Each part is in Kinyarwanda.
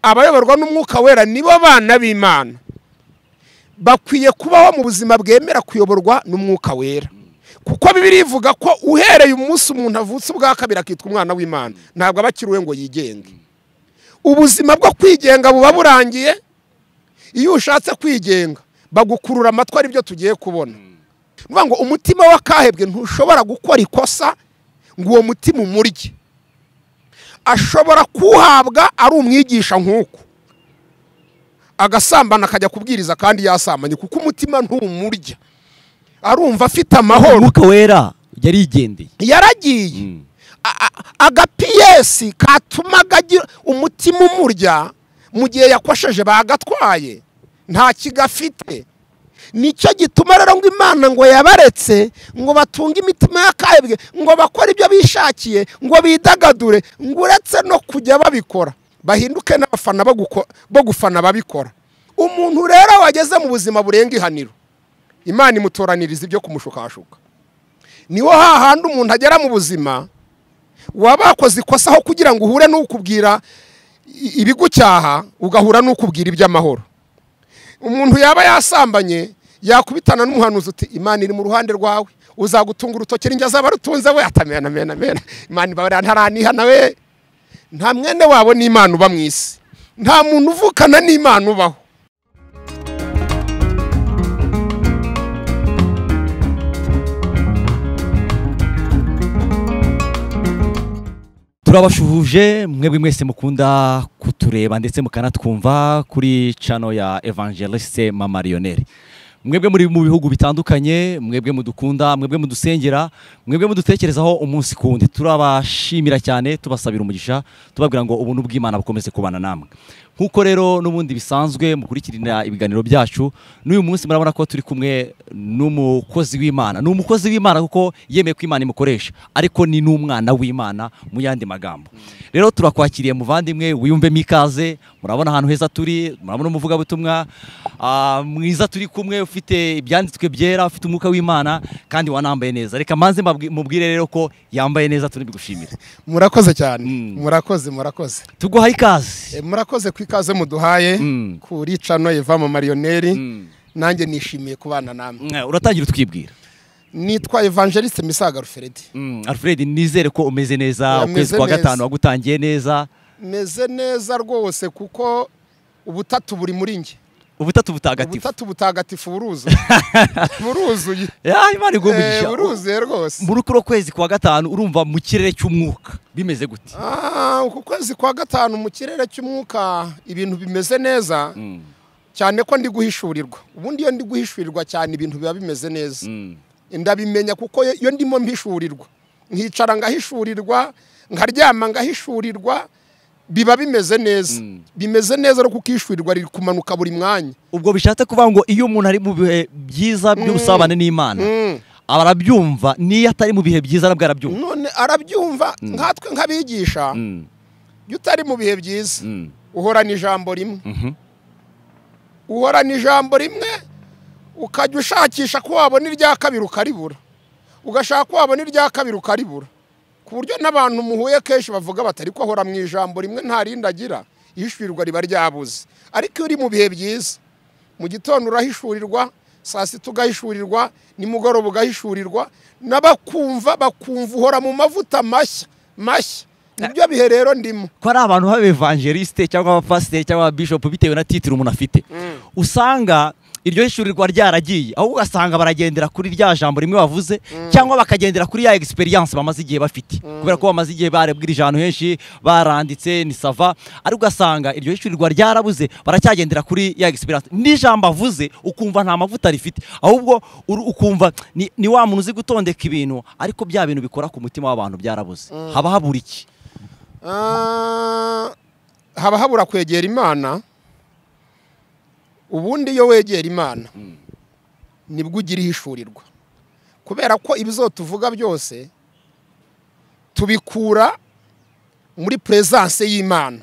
abayoborwa n'umwuka wera nibo bana b'Imana, bakwiye kubaho mu buzima bwemera kuyoborwa n'umwuka wera, kuko Bibiliya ivuga ko uhereye umunsi umuntu avutse ubwa kabiri akitwa umwana w'Imana, ntabwo abakiriwe ngo yigenge. Ubuzima bwo kwigenga buba burangiye. Iyo ushatse kwigenga bagukurura amatwi, ari byo tugiye kubona. Nuvuga ngo umutima w'Akahebwe ntushobora gukora ikosa ngo uwo mutima umurye. Ashobora kuhabwa ari umwigisha nk'uko, agasambana akajya kubwiriza kandi yasamanye, kuko umutima ntumurya, arumva afite amahoro. Umwuka wera yarigendeye, yaragiye. Agapiyesi katumaga umutima umurya mu gihe yakosheje bagatwaye, nta kigafite. Nicyo gituma rero ngo Imana ngo yabaretse ngo batunge imitima y'Akahebwe, ngo bakore ibyo bishakiye, ngo bidagadure, ngo uretse no kujya babikora bahinduke n'abafana bo gufana babikora. Umuntu rero wageze mu buzima burenga ihaniro, Imana imutoraniriza ibyo kumushukashuka. Niho hahandi umuntu agera mu buzima wabakoze ikosa aho kugira ngo uhure n'ukubwira ibigucyaha, ugahura n'ukubwira iby'amahoro. Umuntu yaba yasambanye yakubitana n'umuhanuzi uti Imana iri mu ruhande rwawe, uzagutunga urutoki n'injya zaba rutunze we, atamena mena Imana ibabara ntaraniha nawe. Nta mwene wabo n'Imana uba mu isi, nta muntu uvukana n'Imana ubaho. turabashuhuje mwebwe mwese mukunda kutureba ndetse mukanatwumva kuri channel ya Evangeliste Mama Lionel. Mwebwe muri mu bihugu bitandukanye, mwebwe mudukunda, mwebwe mudusengera, mwebwe mudutekerezaho umunsi kundi, turabashimira cyane, tubasabira umugisha, tubabwira ngo ubuntu bw'Imana bukomeze kubana namwe. Nkuko rero n'ubundi bisanzwe mukurikirana ibiganiro byacu, n'uyu munsi murabona ko turi kumwe n'umukozi w'Imana. N'umukozi w'Imana kuko yemeye ko Imana imukoresha, ariko ni n'umwana w'Imana mu yandi magambo. Rero turakwakiriye muvandimwe, wiyumvemo ikaze. Murabona ahantu heza turi, murabona umuvuga butumwa mwiza turi kumwe, ufite ibyanditswe byera, ufite umwuka w'Imana kandi wanambaye neza. Reka manze mubwire rero ko yambaye neza, turi bigushimira. Murakoze cyane. Murakoze. Tuguha ikaze. Murakoze kwikaze muduhaye kuri channel ya Mama Lionel. Nanjye nishimiye kubana namwe. Uratangira twibwira. Nitwa Evangeliste Misaga Alfred. Alfred, nizere ko umeze neza, ukwezi kwa gatanu wagutangiye neza. Meze neza rwose kuko ubutatu buri muri nge. Ubutatu butagatifu. Ubutatu butagatifu buruzuye. Buruzuye. Ya Imana igumugisha. Buruzuye rwose. Muri kuro kwezi kwa gatanu urumva mu kirere cy'umwuka bimeze gute? Uku kwezi kwa gatanu mu kirere cy'umwuka ibintu bimeze neza. Cyane ko ndi guhishurirwa. Ubundi iyo ndi guhishurirwa cyane ibintu biba bimeze neza. Ndabimenya kuko iyo ndimo mpishurirwa, nkicara ngahishurirwa, nkaryama ngahishurirwa, biba bimeze neza. Bimeze neza rero kuko ishurirwa riri kumanuka buri mwanya. Ubwo bishatse kuvuga ngo iyo umuntu ari mu bihe byiza by'ubusabane n'Imana, arabyumva, niyo atari mu bihe byiza nabwo arabyumva. None arabyumva, nkatwe nk'abigisha, iyo utari mu bihe byiza uhorana ijambo rimwe. Uhorana ijambo rimwe, ukajya ushakisha ko wabona irya kabiri ukaribura, ugashaka ko wabona irya kabiri ukaribura, ku buryo n'abantu muhuye kenshi bavuga batari ko ahora mu ijambo rimwe nta rindi agira, ihishurirwa riba ryabuze. Ariko iyo uri mu bihe byiza, mu gitondo urahishurirwa, saa sita ugahishurirwa, nimugoroba ugahishurirwa, n'abakumva uhora mu mavuta mashya. Nibyo bihe rero ndimo. Ko ari abantu b'Evangeliste cyangwa abapasiteri cyangwa ababishop bitewe na titre umuntu afite, usanga iryo hishurirwa ryaragiye, aho ugasanga baragendera kuri rya jambo rimwe bavuze, cyangwa bakagendera kuri ya experience bamaze igihe bafite, kubera ko bamaze igihe barebwira ijana henshi baranditse ni sava, ari ugasanga iryo hishurirwa ryarabuze, baracyagendera kuri ya experience. N'ijambo avuze ukumva nta mavuta rifite, ahubwo ukumva ni wa muntu uzi gutondeka ibintu, ariko bya bintu bikora ku mutima w'abantu byarabuze. Haba habura iki? Haba habura kwegera Imana. Ubundi iyo wegera Imana nibwo ugira ihishurirwa, kubera ko ibizo tuvuga byose tubikura muri presence y'Imana.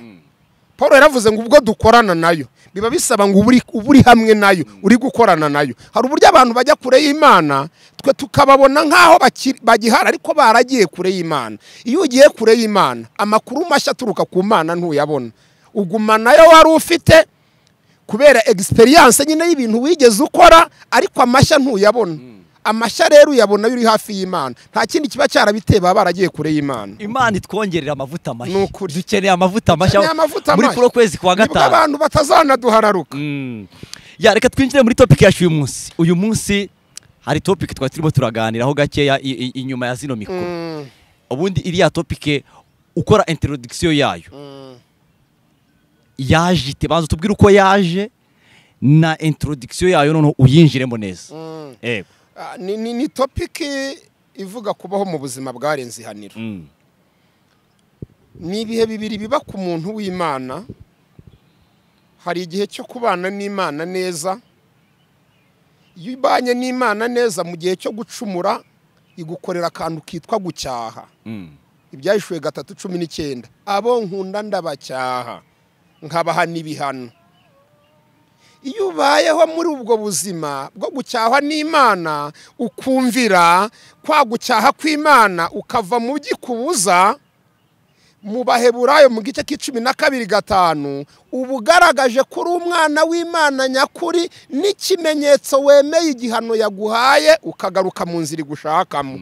Paul yaravuze ngo ubwo dukorana nayo biba bisaba ngo uburi hamwe nayo, uri gukorana nayo. Hari uburyo abantu bajya kure y'Imana, twe tukababona nkaho bagihara ariko baragiye kure y'Imana. Iyo ugiye kure y'Imana, amakuru mashya turuka ku Mana ntuyabona. uguma nayo wari ufite kubera experience nyine y'ibintu wigeze ukora, ariko amashya ntuyabona. Amashya rero uyabona uri hafi y'Imana. Nta kindi kiba cyarabiteba baragiye kure y'Imana. Imana itwongerera amavuta mashya. Dukeneye amavuta mashya muri kuro kwezi kwa gatanu. Nibwo abantu batazanaduhararuka. Ya reka twinjire muri topic yacu uyu munsi. Uyu munsi hari topic twari turimo turaganiraho gakeya inyuma ya zino mikoro. Ubundi iriya topic ukora introduction yayo. Yaje tebanzo tubwira uko yaje na introduction yayo none uyinjiremo neza. Ni topic ivuga kubaho mu buzima bwarenze ihaniro. Ni ibihe bibiri biba ku muntu w'Imana. Hari igihe cyo kubana n'Imana neza. Iyo ubanye n'Imana neza mu gihe cyo gucumura igukorera akantu kitwa gucyaha. Ibyahishwe 3:19 abo nkunda ndabacyaha nkabaha n'ibihano. Iyo ubayeho muri ubwo buzima bwo gucyahwa n'Imana ukumvira kwa gucyaha kw'Imana ukava mu gikubuza, mu Baheburayo mu gice k'12:5 ubugaragaje kuri umwana w'Imana nyakuri n'ikimenyetso wemeye igihano yaguhaye ukagaruka mu nzira igushakamo.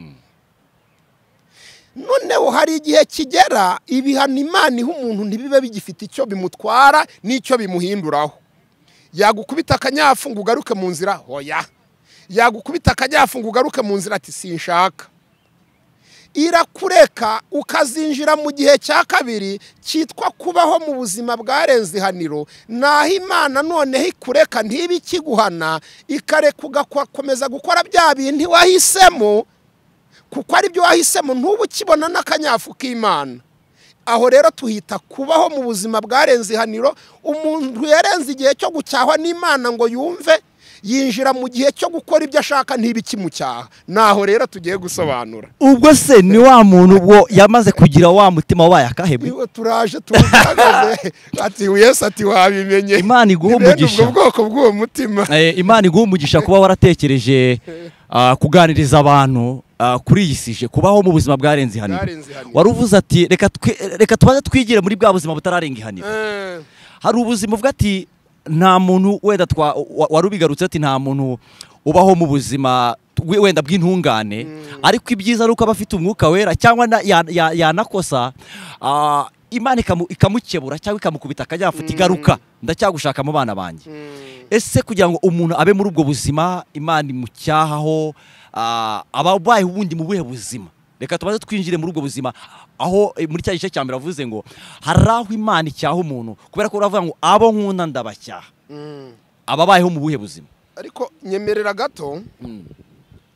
Noneho hari igihe kigera ibihano Imana iha umuntu ntibibe bigifite icyo bimutwara n'icyo bimuhinduraho. Yagukubita akanyafu ngo ugaruke mu nzira, hoya. Yagukubita akanyafu ngo ugaruke mu nzira, ati sinshaka. Irakureka ukazinjira mu gihe cya kabiri cyitwa kubaho mu buzima bwarenze ihaniro. Naho Imana noneho ikureka ntibe ikiguhana, ikareka ugakomeza gukora bya bintu wahisemo, kuko ari byo wahisemo ntubu ukibona n'akanyafu k'Imana. Aho rero tuhita kubaho mu buzima bwarenze ihaniro. Umuntu yarenze igihe cyo gucyahwa n'Imana ngo yumve, yinjira mu gihe cyo gukora ibyo ashaka ntibikimucyaha. Naho rero tugiye gusobanura. Ubwo se ni wa muntu ubwo yamaze kugira wa mutima wabaye akahebwe. Niwe turaje tuhagaze ati Yesu ati wabimenye. Imana iguhe umugisha. Ubwo bwoko bw'uwo mutima. Imana iguhe umugisha kuba waratekereje kuganiriza abantu kuri iyi sije kubaho mu buzima bwarenze ihaniro. Waruvuze ati reka tubaze twigire muri bwa buzima butararenga ihaniro. Hari ubuzima uvuga ati nta muntu wenda warubigarutse ati nta muntu ubaho mu buzima wenda bw'intungane, ariko ibyiza ari uko aba afite umwuka wera cyangwa yanakosa Imana ikamukebura cyangwa ikamukubita akajyafuta igaruka ndacyagushaka mu bana banjye. Ese kugira ngo umuntu abe muri ubwo buzima Imana imucyahaho ababaye ubundi mu buhe buzima? Reka tubaze twinjire muri ubwo buzima aho muri cya gice cya mbere avuze ngo haraho Imana icyaha umuntu kubera ko uravuga ngo abo nkunda ndabacyaha. Ababayeho mu buhe buzima? Ariko nyemerera gato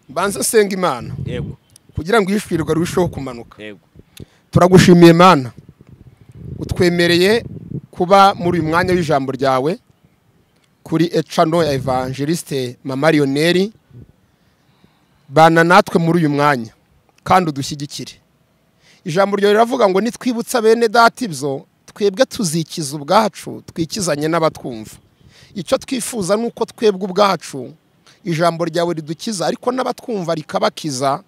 banze senga Imana. Yego. Kugira ngo yishwirirwe rusheho kumanuka. Yego. Turagushimiye Imana. Utwemereye kuba muri uyu mwanya w'ijambo ryawe kuri channel ya Evangeliste Mama Lionel. Bana natwe muri uyu mwanya kandi udushyigikire. Ijambo ryo riravuga ngo nitwibutsa bene data ibyo twebwe tuzikiza ubwacu twikizanye n'abatwumva. Icyo twifuza nuko twebwe ubwacu ijambo ryawe ridukiza ariko n'abatwumva rikabakiza,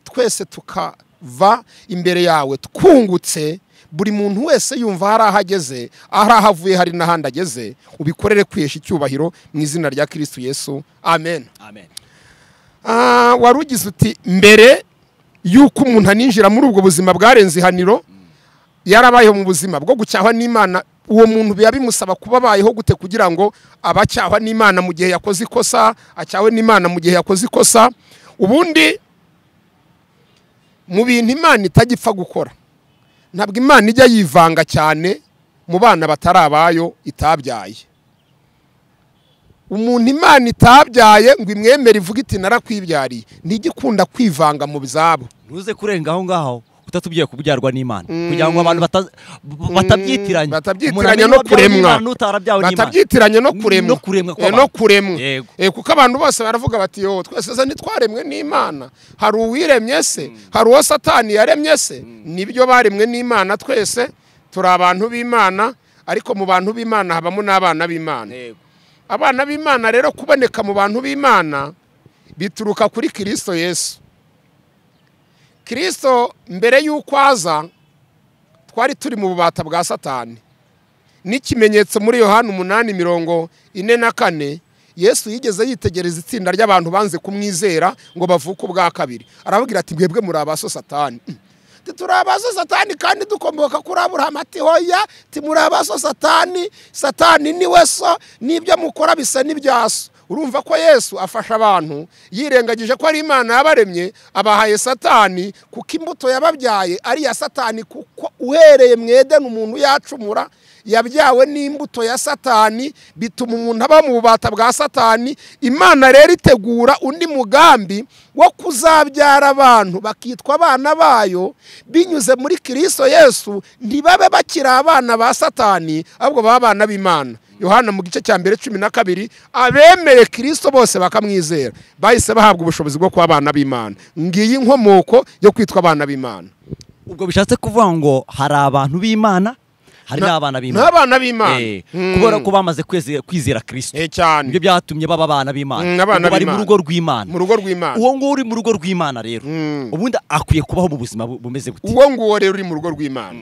twese tukava imbere yawe twungutse, buri muntu wese yumva hari ahageze, ari ahavuye hari n'ahandi ageze. Ubikorere kwihesha icyubahiro mu izina rya Kristo Yesu, amen. Amen. Warugize uti mbere yuko umuntu aninjira muri ubwo buzima bwarenze ihaniro yarabayeho mu buzima bwo gucyahwa n'Imana. Uwo muntu biya bimusaba kuba abayeho gute kugira ngo abacyahwa n'Imana mu gihe yakoze ikosa, acyahwe n'Imana mu gihe yakoze ikosa? Ubundi mu bintu Imana itagipfa gukora, ntabwo Imana ijya yivanga cyane mu bana batarabayo itabyaye. Umuntu Imana itabyaye ngo imwemere ivuga iti narakwibyariye, ntigikunda kwivanga mu bizabo. Ntuze kurenga aho ngaho utatubwiye kubyarwa n'Imana kugira ngo abantu batabyitiranye no kuremwa, batabyitiranye no kuremwa. Kuko abantu bose baravuga bati yo twese za nitwaremwe n'Imana. Hari uwiremye se? Hari uwo Satani yaremye se? Nibyo baremwe n'Imana, twese turi abantu b'Imana, ariko mu bantu b'Imana habamo n'abana b'Imana. Abana b'Imana rero kuboneka mu bantu b'Imana bituruka kuri Kristo Yesu. Kristo mbere y'uko aza twari turi mu bubata bwa Satani. n'ikimenyetso muri Yohana 8:44 Yesu yigeze yitegereza itsinda ry'abantu banze kumwizera ngo bavuke ubwa kabiri. Arababwira ati mwebwe muri abaso Satani. Turi abaso Satani kandi dukomoka kuri Aburahamu. Ati hoya muri abaso Satani. Satani ni we so, n'ibyo mukora bisa n'ibyaso. Urumva ko Yesu afasha abantu yirengagije ko ari Imana yabaremye, abahaye Satani kuko imbuto yababyaye ari ya Satani, kuko uhereye mu Edeni umuntu yacumura yabyawe n'imbuto ya Satani, bituma umuntu aba mu bubata bwa Satani. Imana rero itegura undi mugambi wo kuzabyara abantu bakitwa abana bayo binyuze muri Kristo Yesu, ntibabe bakiri abana ba Satani ahubwo baba abana b'Imana. Yohana mu gice cya mbere 12 abemeye Kristo bose bakamwizera bahise bahabwa ubushobozi bwo kuba abana b'Imana. Ngiyi inkomoko yo kwitwa abana b'Imana. Ubwo bishatse kuvuga ngo hari abantu b'Imana, hari n'abana b'Imana. N'abana b'Imana. Kubera ko bamaze kwizera Kristo. Cyane. Ibyo byatumye baba abana b'Imana. Bari mu rugo rw'Imana. Mu rugo rw'Imana. Uwo ngo uri mu rugo rw'Imana rero. Ubundi akwiye kubaho mu buzima bumeze gute? Uwo ngo rero uri mu rugo rw'Imana.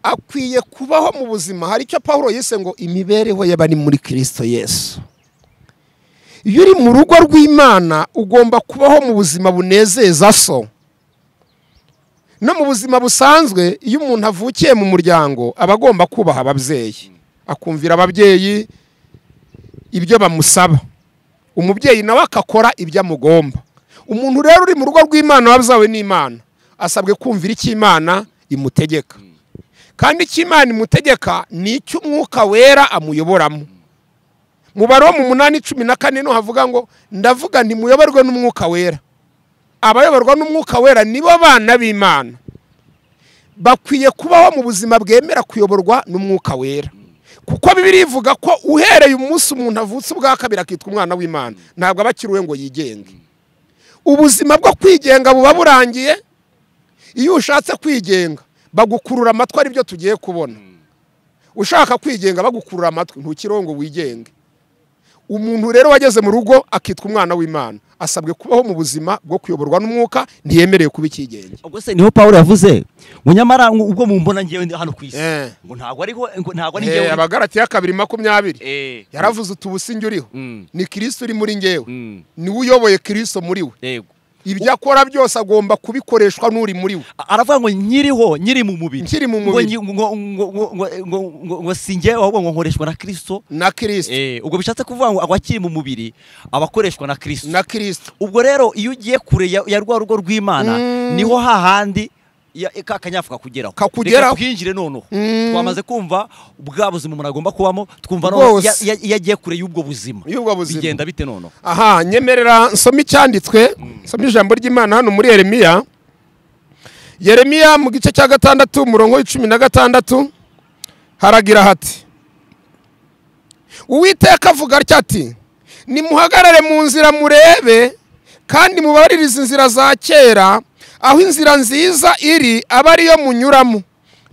Akwiye kubaho mu buzima. Hari icyo Paulo yise ngo imibereho y'abari muri Kristo Yesu. Iyo uri mu rugo rw'Imana ugomba kubaho mu buzima bunezeza so. No mu buzima busanzwe iyo umuntu avukiye mu muryango aba agomba kubaha ababyeyi, akumvira ababyeyi ibyo bamusaba, umubyeyi nawe akakora ibyo amugomba. Umuntu rero uri mu rugo rw'Imana wabyawe n'Imana asabwe kumvira icyo Imana imutegeka, kandi icyo Imana imutegeka ni icyo Umwuka Wera amuyoboramo. Mu Baroma 8:14 no havuga ngo ndavuga nti muyoborwe n'Umwuka Wera. Abayoborwa n'Umwuka Wera nibo bana b'Imana. Bakwiye kubaho mu buzima bwemera kuyoborwa n'Umwuka Wera, kuko Bibiliya ivuga ko uhereye umunsi umuntu avutse ubwa kabiri akitwa umwana w'Imana, ntabwo abakiriwe ngo yigenge. Ubuzima bwo kwigenga buba burangiye. Iyo ushatse kwigenga bagukurura amatwi, ari byo tugiye kubona. Ushaka kwigenga bagukurura amatwi ntukirongo wigenge. Umuntu rero wageze mu rugo akitwa umwana w'Imana asabwe kubaho mu buzima bwo kuyoborwa n'Umwuka, ntiyemereye kuba ikigenge. Ubwo se niho Paulo yavuze ngo nyamara ubwo mumbona ngiye hano ku isi ngo ntago ari ngewe. Abagalatiya 2:20 yaravuze utubusinge uriho ni Kristo uri muri ngewe, ni uyoboye Kristo muri we. Yego, ibyo akora byose agomba kubikoreshwa n'uri muri we. Aravuga ngo nyiri mu mubiri, ngo singe ahubwo ngo nkoreshwa na Kristo. Ubwo bishatse kuvuga ngo akiri mu mubiri abakoreshwa na Kristo. Ubwo rero iyo ugiye kure ya rwa rugo rw'Imana niho hahandi kakanyafuka kugeraho. Twinjire noneho twamaze kumva ubwa buzima umuntu agomba kubamo, twumva no yagiye kure y'ubwo buzima bigenda bite noneho. Aha, nyemerera nsoma icyanditswe, nsoma ijambo ry'Imana hano muri Yeremiya mu gice cya 6:16 haragira hati, Uwiteka avuga ati nimuhagarare mu nzira murebe kandi mubaririze inzira za kera, aho inzira nziza iri aba ariyo munyuramo,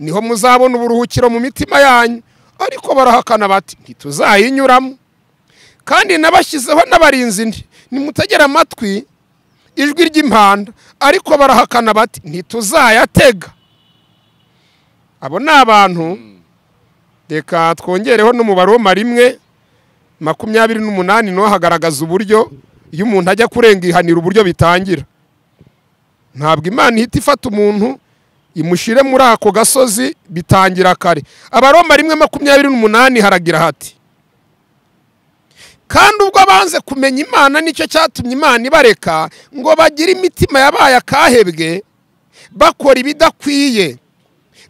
niho muzabona uburuhukiro mu mitima yanyu. Ariko barahakana bati ntituzayinyuramo. Kandi nabashyizeho n'abarinzi nti nimutegera amatwi ijwi ry'impanda, ariko barahakana bati ntituzayatega. Abo ni abantu. Reka twongereho n'umubare wa 1:28 no hagaragaza uburyo iyo umuntu ajya kurenga ihanira uburyo bitangira. Ntabwo Imana ihita ifata umuntu imushire muri ako gasozi, bitangira kare. Abaroma 1:28 haragira hati, kandi ubwo banze kumenya Imana nicyo cyatumye Imana ibareka ngo bagire imitima yabaye akahebwe, bakora ibidakwiye,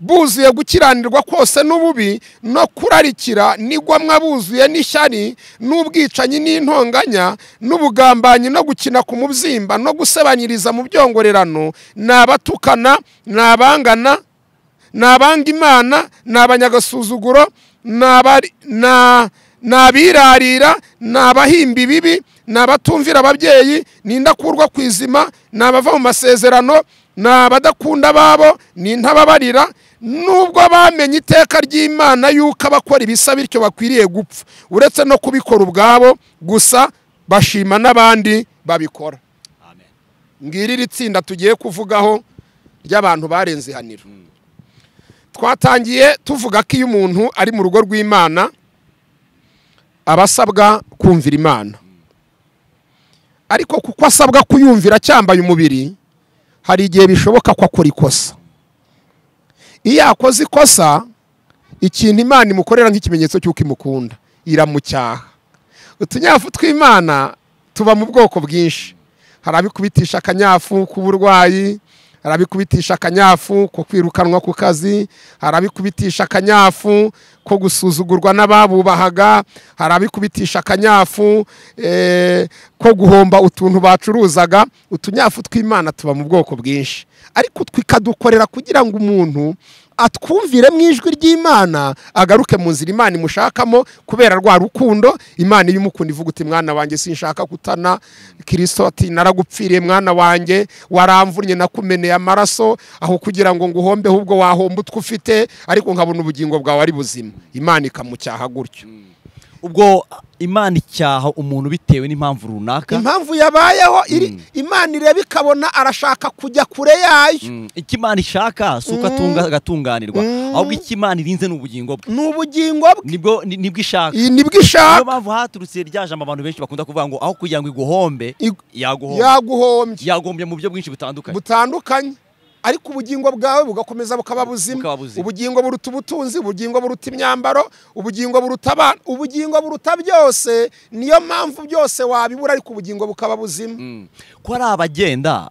buzuye gukiranirwa kose n'ububi no kurarikira, nigwamwa buzuye n'ishyari n'ubwicanyi n'intonganya n'ubugambanyi no gukina ku mubyimba no gusebanyiriza mu byongorerano, n'abatukana, n'abangana, n'abanga Imana, n'abanyagasuzuguro, n'abirarira, n'abahimba ibibi, n'abatumvira ababyeyi, n'indakurwa ku izima, n'abava mu masezerano, n'abadakunda babo, n'intababarira. Nubwo bamenye iteka ry'Imana yuko abakora ibisa bityo bakwiriye gupfa, uretse no kubikora ubwabo gusa bashima n'abandi babikora. Amen. Ngiri ritsinda tugiye kuvugaho ry'abantu barenze ihaniro. twatangiye tuvuga ko iyo umuntu ari mu rugo rw'Imana aba asabwa kumvira Imana, ariko kuko asabwa kuyumvira cyambaye umubiri, hari igihe bishoboka ko akora ikosa. Iyo akoze ikosa, ikintu Imana imukorera nk'ikimenyetso cy'uko imukunda, iramucyaha. Utunyafu tw'Imana tuba mu bwoko bwinshi. Hari abikubitisha akanyafu k'uburwayi, hari abikubitisha akanyafu ko kwirukanwa ku kazi, hari abikubitisha akanyafu ko gusuzugurwa n'ababubahaga, hari abikubitisha akanyafu ko guhomba utuntu bacuruzaga. Utunyafu tw'Imana tuba mu bwoko bwinshi, ariko twikadukorera kugira ngo umuntu atwumvire mu ijwi ry'Imana, agaruke mu nzira Imana imushakamo, kubera rwa rukundo. Imana iyo umukunda ivuga uti mwana wanjye sinshaka kutana. Kristo ati naragupfiriye mwana wanjye, waramvunye nakumeneye amaraso, aho kugira ngo nguhombe ahubwo wahomba utwo ufite, ariko nkabona ubugingo bwawe ari buzima. Imana ikamucyaha gutyo. ubwo Imana icyaha umuntu bitewe n'impamvu runaka, impamvu yabayeho Imana ireba ikabona arashaka kujya kure yayo. icyo Imana ishaka si uko agatunganirwa, ahubwo icyo Imana irinze ni ubugingo bwe. Ni ubugingo bwe nibwo ishaka. Nibwo ishaka. Niyo mpamvu haturutse rya jambo abantu benshi bakunda kuvuga ngo aho kugira ngo iguhombe yaguhombye mu buryo bwinshi butandukanye, ariko ubugingo bwawe bugakomeza bukaba buzima. Ubugingo buruta ubutunzi, ubugingo buruta imyambaro, ubugingo buruta abana, ubugingo buruta byose. Niyo mpamvu byose wabibura, ariko ubugingo bukaba buzima. Ko ari abagenda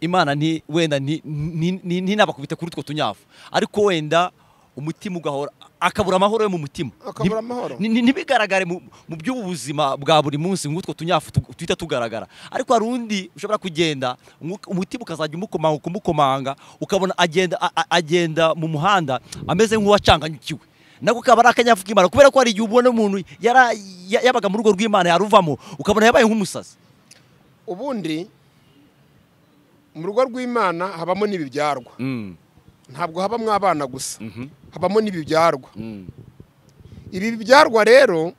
Imana wenda ntinabakubite kuri utwo tunyafu, ariko wenda umutima ugahora akabura amahoro yo mu mutima, ntibigaragare mu by'ubuzima bwa buri munsi nk'utwo tunyafu twita tugaragara. Ariko hari undi ushobora kugenda umutima ukazajya umukomanga ukabona agenda mu muhanda ameze nk'uwacanganyukiwe, nako kaba ari akanyafu k'Imana, kubera ko hari igihe ubona umuntu yabaga mu rugo rw'Imana yaruvamo ukabona yabaye nk'umusazi. Ubundi mu rugo rw'Imana habamo n'ibibyarwa, ntabwo habamo abana gusa, habamo n'ibibyarwa. Ibi bibyarwa rero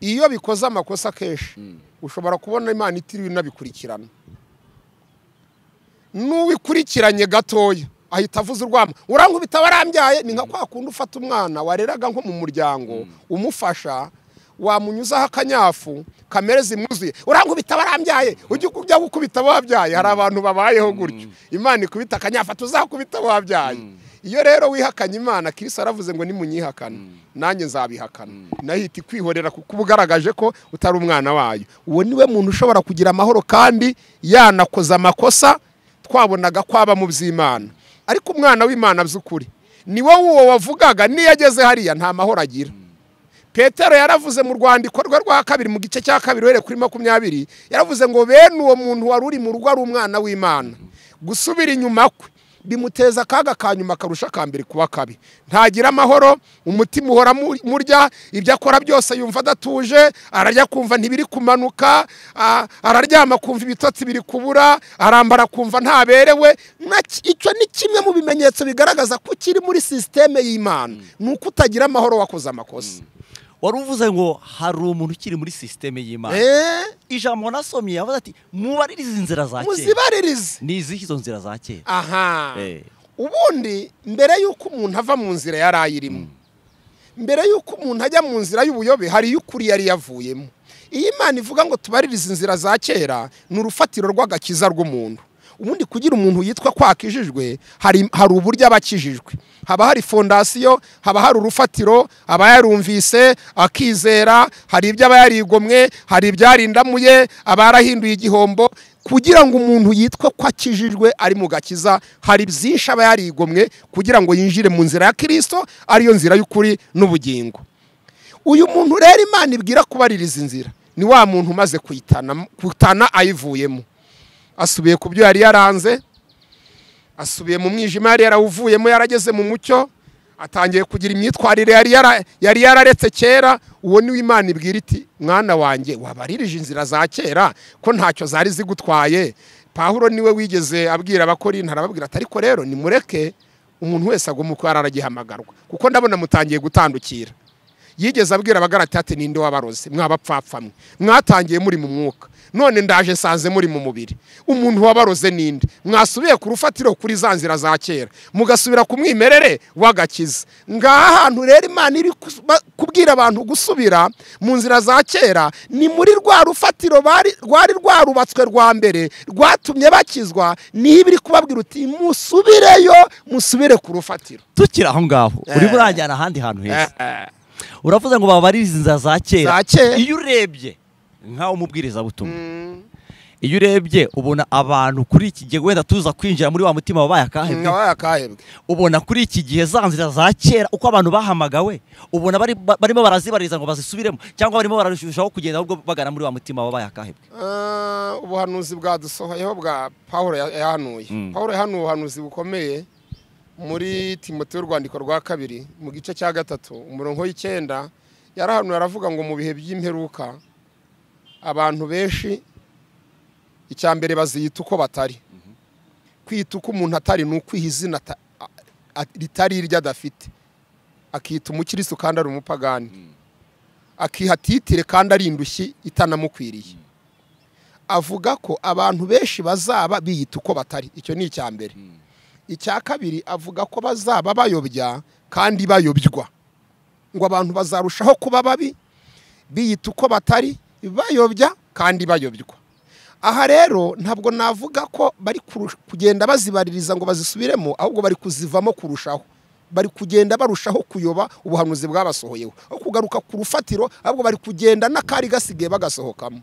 iyo bikoze amakosa kenshi ushobora kubona Imana itiriwe inabikurikirana. N'uwikurikiranye gatoya ahita avuza urwamo, urankubita warambyaye. Ni nka kwa kundi ufata umwana wareraga nko mu muryango umufasha, wamunyuzaho akanyafu kamere zimuzuye, urankubita warambyaye, ujya gukubita wabyaye. Hari abantu babayeho gutyo, Imana ikubita akanyafu tuzakubita wabyaye. Iyo rero wihakanye Imana, Kristo aravuze ngo nimunyihakana nanjye nzabihakana. Nahita kwihorera kuko ubugaragaje ko utari umwana wayo. Uwo niwe muntu ushobora kugira amahoro kandi yanakoza amakosa twabonaga kwaba mu by'Imana. Ariko umwana w'Imana by'ukuri ni wowe uwo wavugaga, niyo ageze hariya nta mahoro agira. Petero yaravuze mu rwandiko rwe rwa kabiri mu gice cya kabiri were kuri 20, yaravuze ngo bene uwo muntu wari uri mu rugo ari umwana w'Imana, gusubira inyuma kwe bimuteza akaga kanyuma karusha kambere kuba kabi. Ntagira amahoro, umutima uhora murya, ibyo akora byose yumva adatuje, ararya kumva ntibiri kumanuka, araryama kumva ibitotsi biri kubura, arambara kumva ntaberewe. Icyo ni kimwe mu bimenyetso bigaragaza ko kiri muri systeme y'Imana, nuko utagira amahoro wakoze amakosa. Wari uvuze ngo hari umuntu ukiri muri systeme y'Imana. Ijambo nasomye yavuze ati mubaririze inzira za kera. Muzibaririze. Ni izihe izo nzira za kera? Aha. Ubundi mbere yuko umuntu ava mu nzira yarayirimo, mbere yuko umuntu ajya mu nzira y'ubuyobe, hari y'ukuri yari yavuyemo. Iyi Imana ivuga ngo tubaririze inzira za kera, ni urufatiro rw'agakiza rw'umuntu. Ubundi kugira umuntu yitwa kwakijijwe hari uburyo abakijijwe. Haba hari fondasiyo, haba hari urufatiro, aba yarumvise akizera, hari ibyo aba yarigomwe, hari ibyarindamuye, aba yarahinduye igihombo. Kugira ngo umuntu yitwa kwakijijwe ari mu gakiza, hari byinshi aba yarigomwe kugira ngo yinjire mu nzira ya Kristo, ariyo nzira y'ukuri n'ubugingo. Uyu muntu rero Imana ibwira kubaririza inzira ni wa muntu umaze kutana ayivuyemo, asubiye ku byo yari yaranze, asubiye mu mwijima yari yarawuvuyemo, yarageze mu mucyo, atangiye kugira imyitwarire yari yararetse kera. Uwo ni Imana ibwira iti mwana wanjye wabaririje inzira za kera ko ntacyo zari zigutwaye. Pawulo niwe wigeze abwira Abakorinto, arababwira ati ariko rero nimureke umuntu wese agomba kuba aragihamagarwa, kuko ndabona mutangiye gutandukira. yigeze abwira abagarati ati ninde wabaroze mwabapfapfa mwe mwatangiye muri mu mwuka none ndaje sanze muri mu mubiri umuntu wabaroze ninde mwasubiye ku rufatiro kuri za nzira za kera mugasubira ku mwimerere w'agakiza ngaha hantu rero Imana iri kubwira abantu gusubira mu nzira za kera ni muri rwa rufatiro rwari rwarubatswe rwa mbere rwatumye bakizwa niho ibiri kubabwira uti musubireyo musubire ku rufatiro tukira aho ngaho uri burajyana ahandi hantu heza uravuze ngo babaririze inzira za kera iyo urebye nkaho umubwiriza butumwa iyo urebye ubona abantu kuri iki gihe wenda tuza kwinjira muri wa mutima wabaye akahebwe ubona kuri iki gihe za nzira za kera uko abantu bahamagawe ubona barimo barazibariza ngo bazisubiremo cyangwa barimo bararushaho kugenda ahubwo bagana muri wa mutima wabaye akahebwe ubuhanuzi bwadusohoyeho bwa Pawulo yahanuye Pawulo yahanuye ubuhanuzi bukomeye muri Timoteyo urwandiko rwa 2 mu gice cya 3 umurongo w'9 yarahanuye aravuga ngo mu bihe by'imperuka abantu benshi icyambere baziyita uko batari kwita uko umuntu atari n'ukwiha izina ritari iryo adafite akita umukristo kandi ari umupagani akiha titire kandi ari indushyi itanamukwiriye avuga ko abantu benshi bazaba biyita uko batari icyo ni icyambere icya kabiri avuga ko bazaba bayobya kandi bayobywa ngo abantu bazarushaho kuba babi biyita uko batari bayobya kandi bayobywa aha rero ntabwo navuga ko bari kugenda bazibaririza ngo bazisubiremo ahubwo bari kuzivamo kurushaho bari kugenda barushaho kuyoba ubuhanuzi bwabasohoyeho aho kugaruka ku rufatiro ahubwo bari kugenda n'akari gasigaye bagasohokamo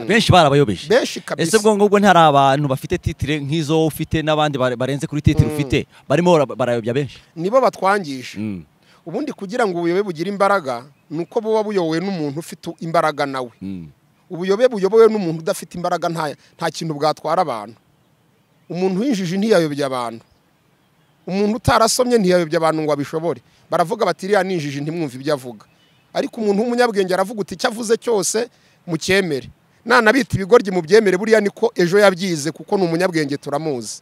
benshi barabayobeje benshi kabisa ese bwo ntari abantu bafite titire nk'izo ufite n'abandi barenze kuri titire ufite barimo barayobya benshi nibo batwangisha ubundi kugira ngo ubuyobe bugire imbaraga nuko buba buyobowe n'umuntu ufite imbaraga nawe ubuyobe buyobowe n'umuntu udafite imbaraga nta kintu bwatwara abantu umuntu winjije ntiyayobya abantu umuntu utarasomye ntiyayobya abantu ngo abishobore baravuga bati iriya ninjije ntimwumve ibyo avuga ariko umuntu w'umunyabwenge aravuga uti icyo avuze cyose mucyemere nanabita ibigoryi mu byemere buriya niko ejo yabyize kuko ni umunyabwenge turamuzi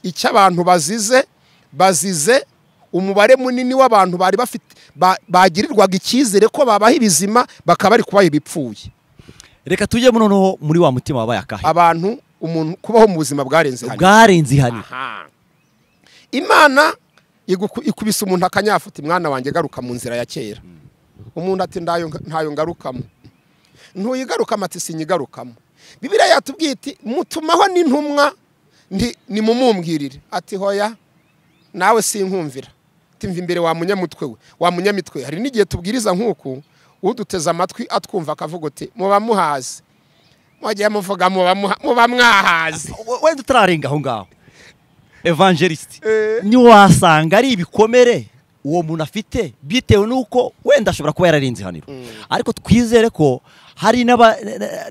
icyo abantu bazize umubare munini w'abantu bari bafite bagirirwaga icyizere ko babaha ibizima bakaba bari kubaha ibipfuye reka tujye noneho muri wa mutima wabaye akahebwe abantu umuntu kubaho mu buzima bwarenze ihari Imana ikubise umuntu akanyafuta mwana wanjye garuka mu nzira ya kera umuntu ati ntayo ngarukamo ntuyigarukamo ati sinyigarukamo Bibiliya yatubwiye iti mutumaho n'intumwa ni mumumbwirire ati hoya nawe sinkumvira timva imbere wa munyamitwe hari n'igihe tubwiriza nk'uku uduteza amatwi atwumva akavuga uti muba muhazi mwagiye muvuga muba mwahazi wenda utararenga aho ngaho evangeliste ni wasanga ari ibikomere uwo muntu afite bitewe nuko wenda ashobora kuba yararinze haniro ariko twizere ko hari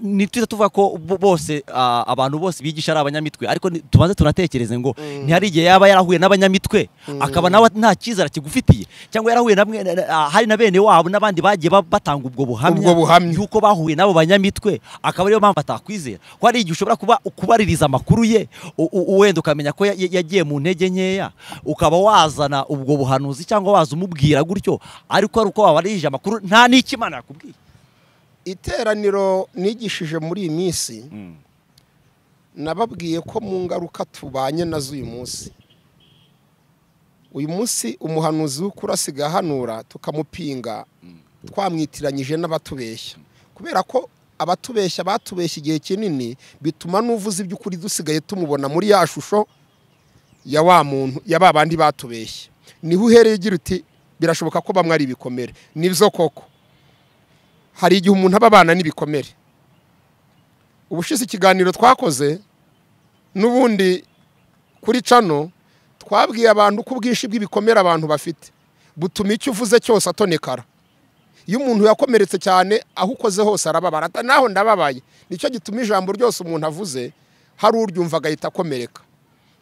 nitwiza tuvuga ko bose abantu bose bigisha ari abanyamitwe ariko tubanze tunatekereze ngo ntihari igihe yaba yarahuye n'abanyamitwe akaba nawe nta cyizere kigufitiye cyangwa yarahuye hari na bene wabo n'abandi bagiye batanga ubwo buhamya yuko bahuye n'abo banyamitwe akaba ariyo mpamvu atakwizera ko hari igihe ushobora kubaririza amakuru ye wenda ukamenya ko yagiye mu ntege nkeya ukaba wazana ubwo buhanuzi cyangwa waza umubwira gutyo ariko ari uko wabarije amakuru nta n'ikimana yakubwiye iteraniro nigishije muri iyi minsi nababwiye ko mu ngaruka tubanye nazo uyu munsi umuhanuzi w'ukuri asigaye ahanura tukamupinga twamwitiranyije n'abatubeshya kubera ko abatubeshya batubeshya igihe kinini bituma n'uvuze iby'ukuri dusigaye tumubona muri ya shusho ya wa muntu ya ba bandi batubeshya niho uhereye ugira uti birashoboka ko bamwe ari ibikomere nibyo koko hari igihe umuntu aba abana n'ibikomere ubushize ikiganiro twakoze n'ubundi kuri cano twabwiye abantu ko ubwinshi bw'ibikomere abantu bafite butuma icyo uvuze cyose atonekara iyo umuntu yakomeretse cyane aho ukoze hose arababara naho ndababaye nicyo gituma ijambo ryose umuntu avuze hari uryumva agahita akomereka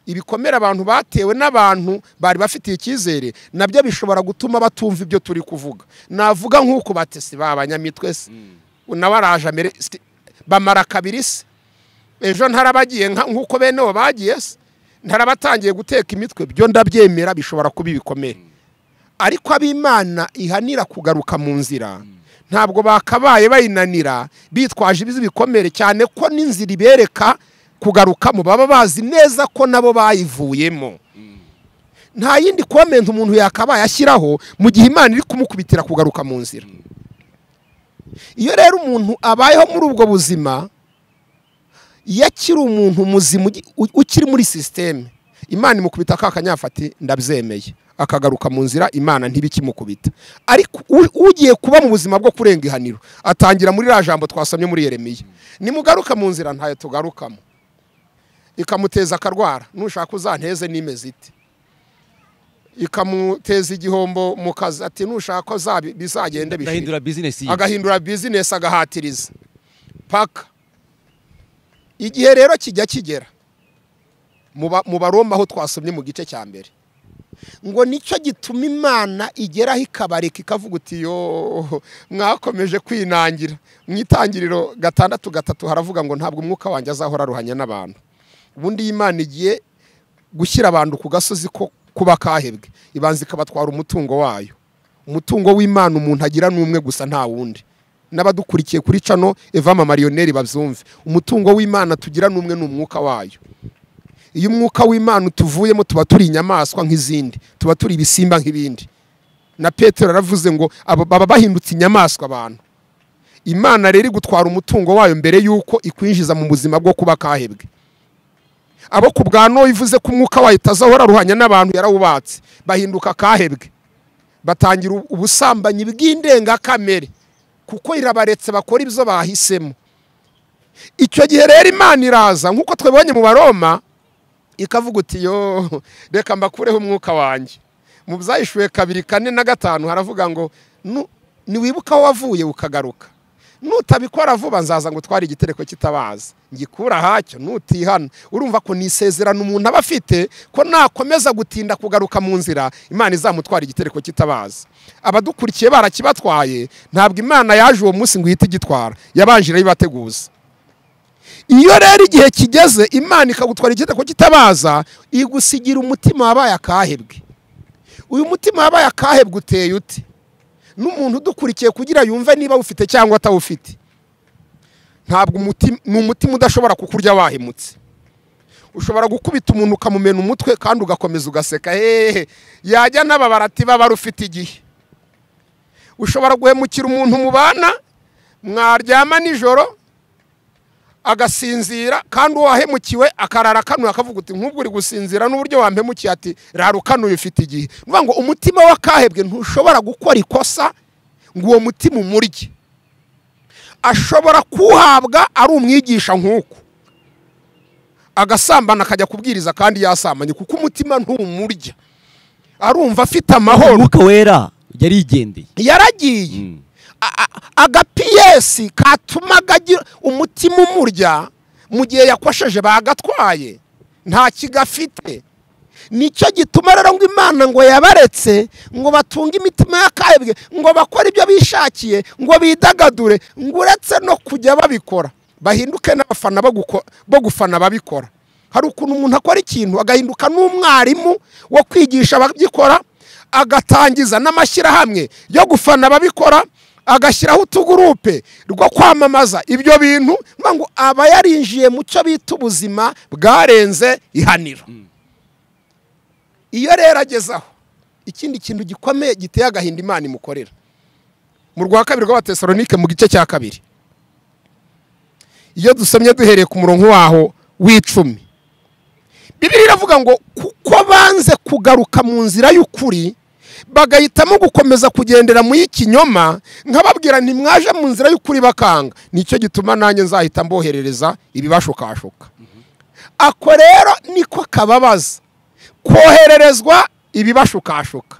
ibikomere abantu batewe n'abantu bari bafitiye icyizere nabyo bishobora gutuma batumva ibyo turi kuvuga navuga nk'uko batesi babanyamitwe se nawe araje amere bamara kabiri se ejo ntarabagiye nk'uko bene bo bagiye se ntarabatangiye guteka imitwe byo ndabyemera bishobora kuba ibikomere ariko ab'Imana ihanira kugaruka mu nzira ntabwo bakabaye bayinanira bitwaje ibizi bikomere, cyane ko n'inzira ibereka kugarukamo baba bazi neza ko nabo bayivuyemo. Nta yindi comment umuntu yakabaye ashyiraho mu gihe Imana iri kumukubitira kugaruka mu nzira. Iyo rero umuntu abayeho muri ubwo buzima, yakiri umuntu muzima ukiri muri systeme, Imana imukubita akanyafati ndabyemeye, akagaruka mu nzira, Imana ntibikimukubita. Ariko ugiye kuba mu buzima bwo kurenga ihaniro, atangira muri ra jambo twasomye muri Yeremiya, nimugaruka mu nzira ntayo tugarukamo, ikamuteza akarwara, nushaka uzanteze nimeze ite, ikamuteza igihombo mu kazi, ati nushaka bizagende bishira, agahindura business agahatiriza paka. Igihe rero kijya kigera mu Baroma aho twasomye mu gice cya mbere, ngo nicyo gituma Imana igeraho ikabareka ikavuga uti yo mwakomeje kwinangira. Mu Itangiriro 6:3 haravuga ngo ntabwo umwuka wanjye azahora aruhanya n'abantu. Ubundi Imana igiye gushyira abantu ku gasozi ko kuba Akahebwe, ibanza ikabatwara umutungo wayo. Umutungo w'Imana umuntu agira n'umwe gusa, nta wundi. N'abadukurikiye kuri cano Eva Lionel babyumve, umutungo w'Imana tugira n'umwe n'umwuka wayo. Iyo umwuka w'Imana tuvuyemo tuba turi inyamaswa nk'izindi, tuba turi ibisimba nk'ibindi. Na Petero aravuze ngo baba bahindutse inyamaswa abantu. Imana rero gutwara umutungo wayo mbere yuko ikwinjiza mu buzima bwo kuba Akahebwe. Abo ku bwano ivuze ko umwuka wayo itazahora aruhanya n'abantu yarawubatse, bahinduka Akahebwe, batangira ubusambanyi bw'indengakamere, kuko irabaretse bakora ibyo bahisemo. Icyo gihe rero Imana iraza nk'uko twebonye mu Baroma, ikavuga uti yo reka mbakureho umwuka wanjye. Mu Byahishwe 2:4-5 haravuga ngo niwibuka aho wavuye ukagaruka, nutabikora vuba nzaza ngo twari igitereko kitabaza, ngikura hacyo nutihana. Urumva ko nisezerano umuntu aba afite ko nakomeza gutinda kugaruka mu nzira, Imana izamutwara igitereko kitabaza. Abadukurikiye barakibatwaye, ntabwo Imana yaje uwo munsi ngo ihite igitwara, yabanjira yibateguza. Iyo rero igihe kigeze Imana ikagutwara igitereko kitabaza, igusigira umutima wabaye Akahebwe. Uyu mutima wabaye Akahebwe uteye ute? N'umuntu udukurikiye kugira yumve niba ufite cyangwa atawufite. Ntabwo umutima udashobora kukurya wahemutse. Ushobora gukubita umuntu ukamumena umutwe kandi ugakomeza ugaseka, yajya n'ababara ati baba rufite igihe. Ushobora guhemukira umuntu mubana, mwaryama nijoro agasinzira, kandi uwahemukiwe akarara kanuye akavuga uti nk'ubwo uri gusinzira n'uburyo wampemukiye, ati rara ukanuye ufite igihe. Nuvuga ngo umutima w'Akahebwe ntushobora gukora ikosa ngo uwo mutima umurye. Ashobora kuhabwa ari umwigisha nk'uko, agasambana akajya kubwiriza kandi yasambanye, kuko umutima ntumurya, arumva afite amahoro. Umwuka wera yarigendeye, yaragiye. Agapiyesi katumaga umutima umurya mu gihe yakwasheje bagatwaye, nta kigafite. Nicyo gituma rero ngo Imana ngo yabaretse ngo batunge imitima y'Akahebwe, ngo bakore ibyo bishakiye, ngo bidagadure, ngo uretse no kujya babikora bahinduke n'abafana bo gufana babikora. Hari ukuntu umuntu akora ikintu agahinduka n'umwarimu wo kwigisha abagikora, agatangiza n'amashyirahamwe yo gufana babikora, agashyiraho utugurupe rwo kwamamaza ibyo bintu, ngo aba yarinjiye mu cyo bita ubuzima bwarenze ihaniro. Iyo rero agezaho ikindi kintu gikomeye giteye agahinda Imana imukorera, mu rwa 2 rw'Abatesalonike mu gice cya 2, iyo dusomye duhereye ku murongo waho w'10, Bibiliya iravuga ngo kuko banze kugaruka mu nzira y'ukuri, bagahitamo gukomeza kugendera mu y'ikinyoma, nkababwira ntimwaje mu nzira y'ukuri bakanga, nicyo gituma nanjye nzahita mboherereza ibibashukashuka. Ako rero niko kababaza, kohererezwa ibibashukashuka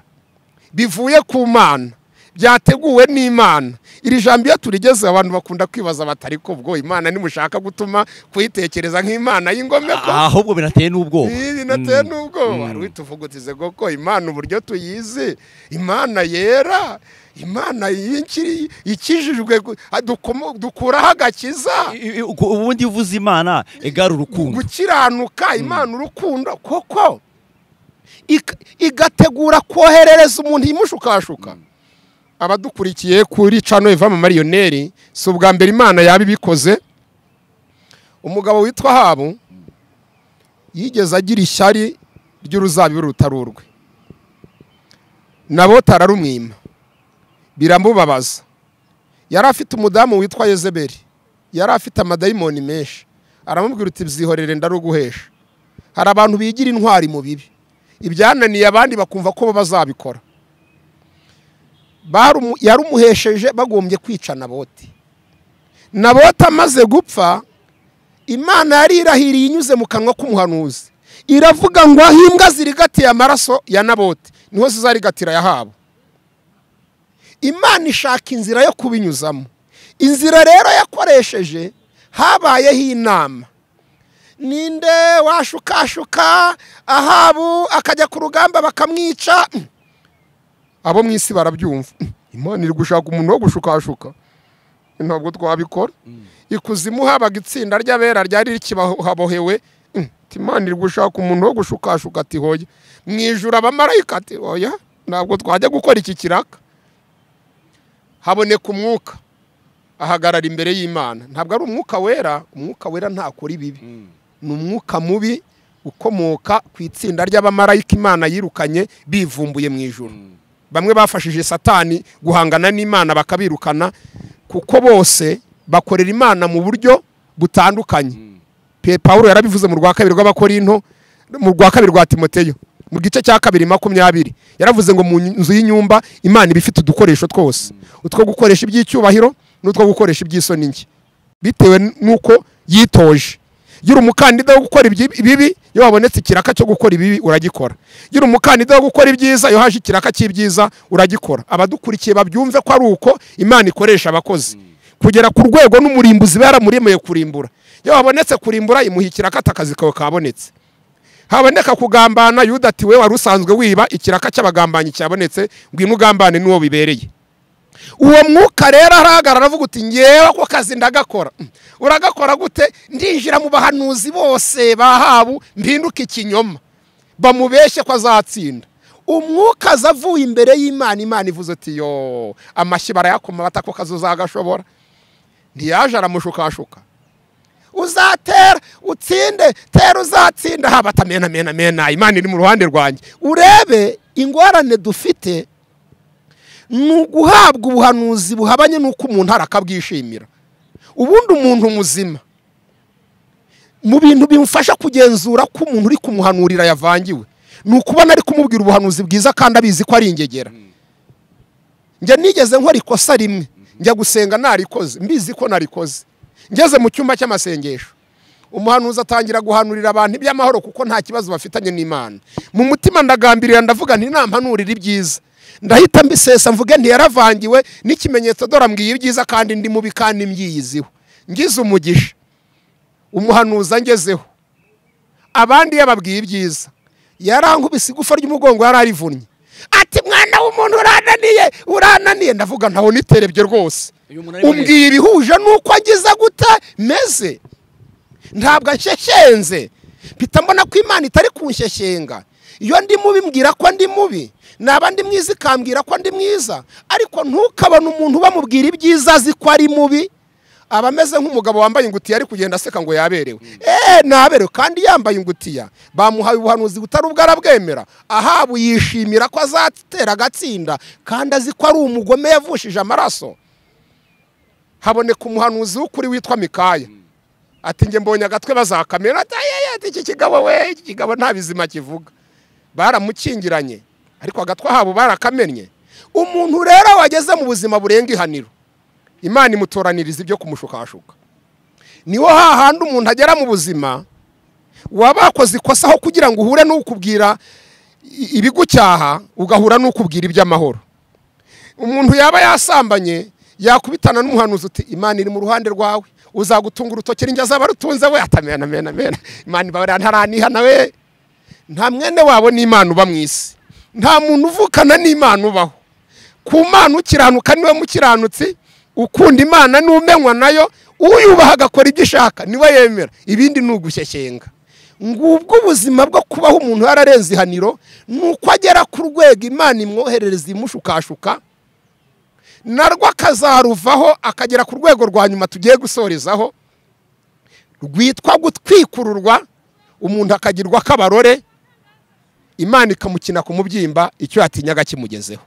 bivuye ku Mana, byateguwe n'Imana. Iri jambo iyo turigeze abantu bakunda kwibaza batari kubwo Imana nimushaka gutuma kuyitekereza nk'Imana y'ingome ko ahubwo binateye n'ubwoba. Binateye n'ubwoba. Wituvugutize goko Imana uburyo tuyizi, Imana yera, Imana y'inkiri ikijijwe dukuraho agakiza. Ubundi uvuze Imana egara urukundo, gukiranuka, Imana urukundo koko. igategura koherereza umuntu imushukashuka. Abadukurikiye kuri cano Ivama Lionel, si ubwa mbere Imana yabibikoze. Umugabo witwa Habu yigeze agira ishyari ry'uruzabibu rutarurwe, nabo tararumwima, biramubabaza. Yari afite umudamu witwa Yezebeli, yari afite amadayimoni menshi. Aramubwira uti byihorere ndaruguhesha. Hari abantu bigira intwari mu bibi, ibyananiye abandi bakumva ko bazabikora. Yarumuhesheje bagombye kwica Naboti. Naboti amaze gupfa, Imana yari irahiriye inyuze mu kanwa k'umuhanuzi, iravuga ngo aho imbwa zirigatiye amaraso ya Naboti niho zizarigatira Yahabu. Imana ishaka inzira yo kubinyuzamo. Inzira rero yakoresheje, habayeho inama. Ninde washukashuka Ahabu akajya ku rugamba bakamwica? Abo mu isi barabyumva. Imana iri gushaka umuntu wo gushukashuka, ntabwo twabikora. Ikuzimu habaga itsinda ry'abera ryari rikibabohewe. Imana iri gushaka umuntu wo gushukashuka ati hoya. Mu ijuru abamarayika ati hoya, ntabwo twajya gukora iki kiraka. Haboneka umwuka ahagarara imbere y'Imana. Ntabwo ari umwuka wera, umwuka wera ntakora ibibi. Ni umwuka mubi ukomoka ku itsinda ry'abamarayika Imana yirukanye bivumbuye mu ijuru. Bamwe bafashije Satani guhangana n'Imana bakabirukana, kuko bose bakorera Imana mu buryo butandukanye. Paulo yarabivuze mu rwa kabiri rw'Abakorinto, mu rwa kabiri rwa Timoteyo, mu gice cya 2:20, yaravuze ngo mu nzu y'inyumba Imana ibifite udukoresho twose, utwo gukoresha iby'icyubahiro n'utwo gukoresha iby'isoni nke, bitewe nuko yitoje. Gira umukandida wo gukora ibibi, iyo wabonetse ikiraka cyo gukora ibibi uragikora. Gira umukandida wo gukora ibyiza, iyo haje ikiraka cy'ibyiza uragikora. Abadukurikiye babyumve ko ari uko Imana ikoresha abakozi, kugera ku rwego n'umurimbuzi baramuremeye kurimbura. Iyo wabonetse kurimbura imuha ikiraka atakazi kawe kabonetse. Haboneka kugambana, Yuda ati we wari usanzwe wiba, ikiraka cy'abagambanyi cyabonetse, ngwino ugambane n'uwo bibereye. Uwo mwuka rero arahagarara avuga uti ngewe ko kazi ndagakora. Uragakora gute? Ndinjira mu bahanuzi bose bahabu mpinduka ikinyoma, bamubeshye ko azatsinda. Umwuka azavuye imbere y'Imana, Imana ivuze ati yo amashyi barayakoma batako kazuzagashobora. Ntiyaje aramushukashuka, uzatera utsinde, tera uzatsinda. Habatamena mena, Imana iri mu ruhande rwanjye. Urebe ingorane dufite nuguhabwa ubuhanuzi buhabanye nuko umuntu arakabwishimira. Ubundi umuntu muzima mu bintu bimufasha kugenzura ko umuntu uri kumuhanurira yavangiwe, nukubona ari kumubwira ubuhanuzi bwiza kandi abizi ko ari ingegera. Nje nigeze nkora ikosa rimwe, njya gusenga narikoze, mbizi ko narikoze. Ngeze mu cyumba cy'amasengesho, umuhanuzi atangira guhanurira abantu iby'amahoro kuko nta kibazo bafitanye n'Imana. Mu mutima ndagambirira ndavuga nti nampanurira ibyiza, ndahita mbisesa mvuge nti yaravangiwe n'ikimenyetso dora mbwiye ibyiza kandi ndi mubi kandi mbyiyiziho. Ngize umugisha, umuhanuzi angezeho, abandi yababwiye ibyiza, yarankubise igufa ry'umugongo yararivunnye. Ati mwana w'umuntu urananiye. Ndavuga ntaho niterebye rwose, umbwiye ibihuje nuko agize gute meze. Ntabwo nsheshenze, mpita mbona ko Imana itari kunsheshenga. Iyo ndi mubi mbwira ko ndi mubi, naba ndi mwiza ikambwira ko ndi mwiza. Ariko ntukabona umuntu bamubwira ibyiza azi ko ari mubi, aba ameze nk'umugabo wambaye ingutiya ari kugenda aseka ngo yaberewe. Naberewe kandi yambaye ingutiya. Bamuhaye ubuhanuzi butari ubwo arabwemera. Ahabu yishimira ko azatera agatsinda kandi azi ko ari umugome yavushije amaraso. Haboneka umuhanuzi w'ukuri witwa Mikaya, ati nge mbonye agatwe bazakamera. Ati iki kigabo we, iki kigabo nta bizima kivuga. Baramukingiranye ariko agatwe habo barakamennye. Umuntu rero wageze mu buzima burenga ihaniro, Imana imutoraniriza ibyo kumushukashuka. Niwo hahandi umuntu agera mu buzima wabakoze ikosa aho kugira ngo uhure n'ukubwira ibigucyaha, ugahura n'ukubwira iby'amahoro. Umuntu yaba yasambanye yakubitana n'umuhanuzi uti Imana iri mu ruhande rwawe, uzagutunga urutoki n'injya zaba rutunze we. Atamena Imana ibabarira ntaranihana we. Nta mwene wabo n'Imana uba mu isi, nta muntu uvukana n'Imana ubaho. Ku Mana ukiranuka niwe mukiranutsi, ukunda Imana n'umenywa nayo, uyubaha agakora ibyo ishaka niwe yemera. Ibindi nugushyeshyenga. ngubwo ubuzima bwo kubaho umuntu yararenze ihaniro nuko agera ku rwego Imana imwoherereza imushukashuka narwo akazaruvaho akagera ku rwego rwa nyuma tugiye gusorezaho rwitwa gutwikururwa, umuntu akagirwa akabarore, Imana ikamukina ku mubyimba icyo yatinyaga kimugezeho.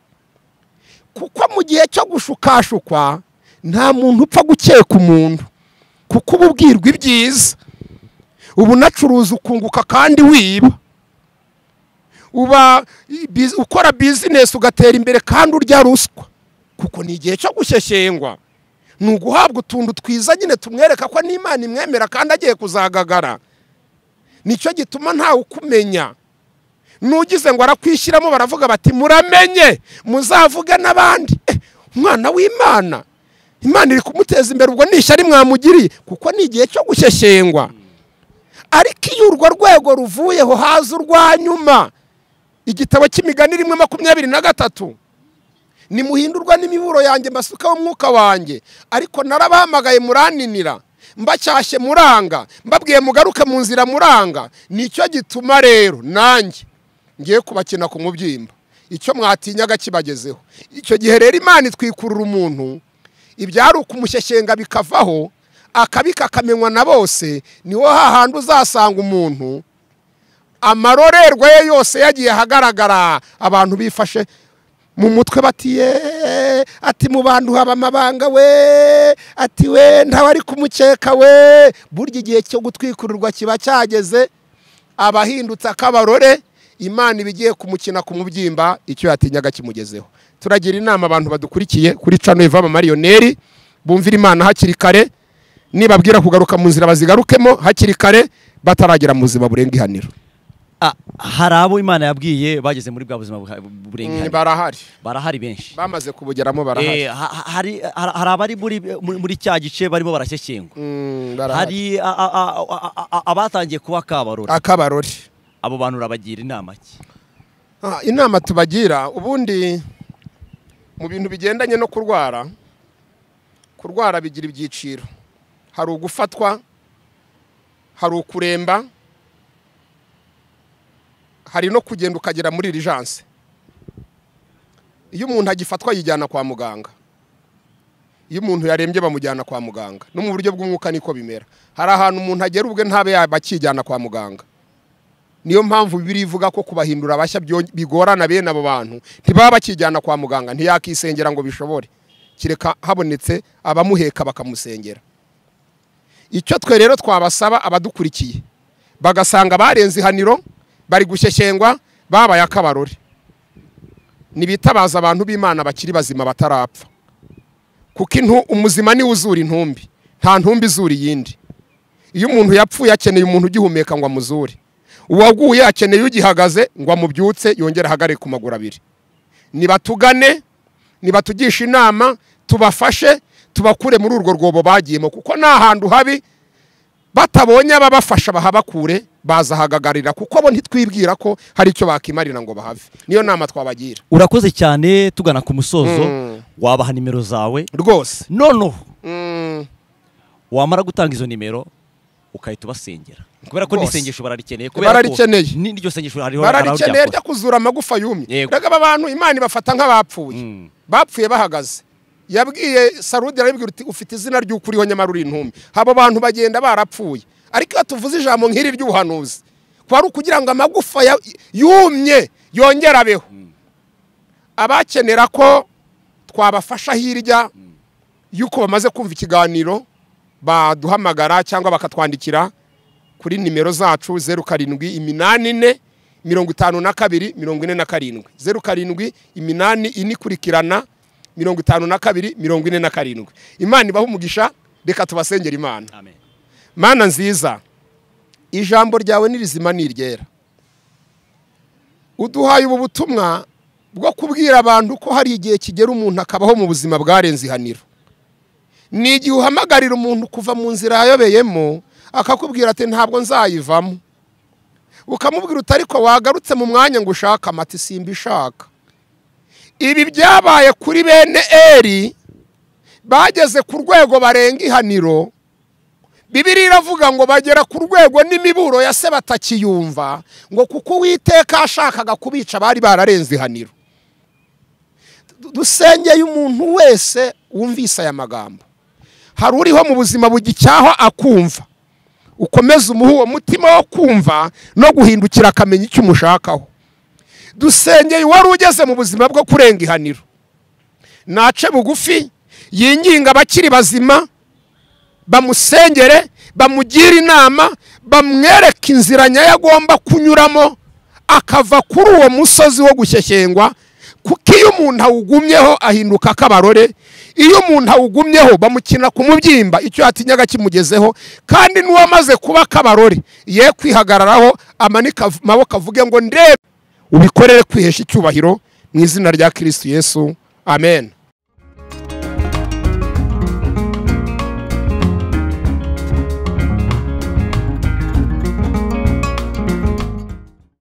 Kuko mu gihe cyo gushukashukwa nta muntu upfa gukeka umuntu, kuko ububwirwa ibyiza, ubu nacuruza ukunguka kandi wiba, uba ukora business ugatera imbere kandi urya ruswa, kuko ni igihe cyo gushyeshyengwa, ni uguhabwa utuntu twiza nyine tumwereka ko n'Imana imwemera kandi agiye kuzagagara. Nicyo gituma ntawe ukumenya, nugize ngo arakwishyiramo baravuga bati muramenye muzavuge n'abandi. Umwana w'Imana, Imana iri kumuteza imbere, ubwo nishyari mwamugiriye, kuko ni igihe cyo gushyeshyengwa. Ariko iyo urwo rwego ruvuyeho haza urwa nyuma. Igitabo cy'Imigani 1:23, nimuhindurwa n'imiburo yanjye mbasukaho umwuka wanjye, ariko narabahamagaye muraninira, mbacyashye muranga, mbabwiye mugaruke mu nzira muranga. Nicyo gituma rero nanjye ngiye kubakina ku mubyimba, icyo mwatinyaga kibagezeho. Icyo gihe rero Imana itwikurura umuntu, ibyari ukumushyeshyenga bikavaho, akabika akamenywa na bose. Niho hahandi uzasanga umuntu amarorerwa ye yose yagiye ahagaragara, abantu bifashe mu mutwe bati ati mu bantu haba amabanga we, ati we ntawe ari kumukeka we. Burya igihe cyo gutwikurirwa kiba cyageze, abahindutse akabarore, Imana ibigiye kumukina ku mubyimba icyo yatinyaga kimugezeho. Turagira inama abantu badukurikiye kuri channel Yava Lionel, bumvira Imana hakiri kare, nibabwira kugaruka mu nzira bazigarukemo hakiri kare, bataragera mu buzima burenga ihaniro. Hari abo Imana yabwiye bageze muri bwa buzima burenga ihaniro? Barahari benshi bamaze kubugeramo, barahari. Hari abari muri cya gice barimo barashyeshyengwa, hari abatangiye kuba akabarore. Abo bantu urabagira inama ki? Inama tubagira, ubundi mu bintu bigendanye no kurwara bigira ibyiciro. Hari ugufatwa, hari ukuremba, hari no kugenda ukagera muri urgence. Iyo umuntu agifatwa yijyana kwa muganga, iyo umuntu yarembye bamujyana kwa muganga. No mu buryo bw'umwuka niko bimera, hari ahantu umuntu agera ubwe ntabe yabakijyana kwa muganga. Niyo mpamvu Bibiliya ivuga ko kubahindura abashya bigorana bene abo bantu, ntibaba bakijyana kwa muganga, ntiyakisengera ngo bishobore, kireka habonetse abamuheka bakamusengera. Icyo twe rero twabasaba abadukurikiye, bagasanga barenze ihaniro, bari gushyeshyengwa, babaye akabarore, nibitabaza abantu b'Imana bakiri bazima batarapfa, kuko umuzima ni uzura intumbi, nta ntumbi izura iyindi. Iyo umuntu yapfuye akeneye umuntu ugihumeka ngo amuzure, uwaguye akeneye ugihagaze ngo amubyutse yongere ahagare ku maguru abiri. Nibatugane, nibatugisha inama, tubafashe, tubakure muri urwo rwobo bagiyemo, kuko nta hantu habi batabonye ababafasha bahabakure, bazahagagarira, kuko bo ntitwibwira ko hari icyo bakimarira ngo bahave. Niyo nama twabagira. Urakoze cyane, tugana ku musozo. Wabaha nimero zawe rwose noneho wamara gutanga izo nimero ukahita ubasengera, kubera ko n'isengesho bararikeneye, n'iryo sengesho hariho bararikeneye ryo kuzura amagufa yumye. Rega aba bantu Imana ibafata nk'abapfuye, bapfuye bahagaze. Yabwiye Sarudi arabibwira uti ufite izina ry'ukuriho nyamara uri intumbi. Abo bantu bagenda barapfuye, ariko iyo tuvuze ijambo nk'iri ry'ubuhanuzi, kwari ukugira ngo amagufa yumye yongera abeho. Abakenera ko twabafasha hirya yuko bamaze kumva ikiganiro, baduhamagara cyangwa bakatwandikira kuri nimero zacu 0784 52 47 0784 inikurikirana 52 47. Imana ibaha umugisha, reka tubasengera Imana. Amen. Mana nziza, ijambo ryawe nirizima niryera, uduhaye ubu butumwa bwo kubwira abantu ko hari igihe kigera umuntu akabaho mu buzima bwarenze ihaniro. Ni igihe uhamagarira umuntu kuva mu nzira yayobeyemo, akakubwira ati ntabwo nzayivamo, ukamubwira uti ariko wagarutse mu mwanya ngo ushaka amati simbishaka. Ibi byabaye kuri bene Eri, bageze ku rwego barenga ihaniro, Bibiliya iravuga ngo bagera ku rwego n'imiburo ya se batakiyumva, ngo kuko Uwiteka ashakaga kubica bari bararenze ihaniro. Dusengeye umuntu wese wumvise aya magambo, hari uriho mu buzima bugicyaho akumva, ukomeze umuha uwo mutima wo kumva no guhindukira akamenya icyo umushakaho. Dusengeye wari ugeze mu buzima bwo kurenga ihaniro, nace bugufi yinginga abakiri bazima bamusengere, bamugire inama, bamwereke inzira nyayo agomba kunyuramo akava kuri uwo musozi wo gushyeshyengwa. Kuko iyo umuntu awugumyeho ahinduka akabarore, iyo umuntu awugumyeho bamukina ku mubyimba icyo yatinyaga kimugezeho. Kandi n'uwamaze kuba akabarore ye kwihagararaho amanika amaboko avuge ngo ndebe, ubikorere kwihesha icyubahiro mu izina rya Kristo Yesu, amen.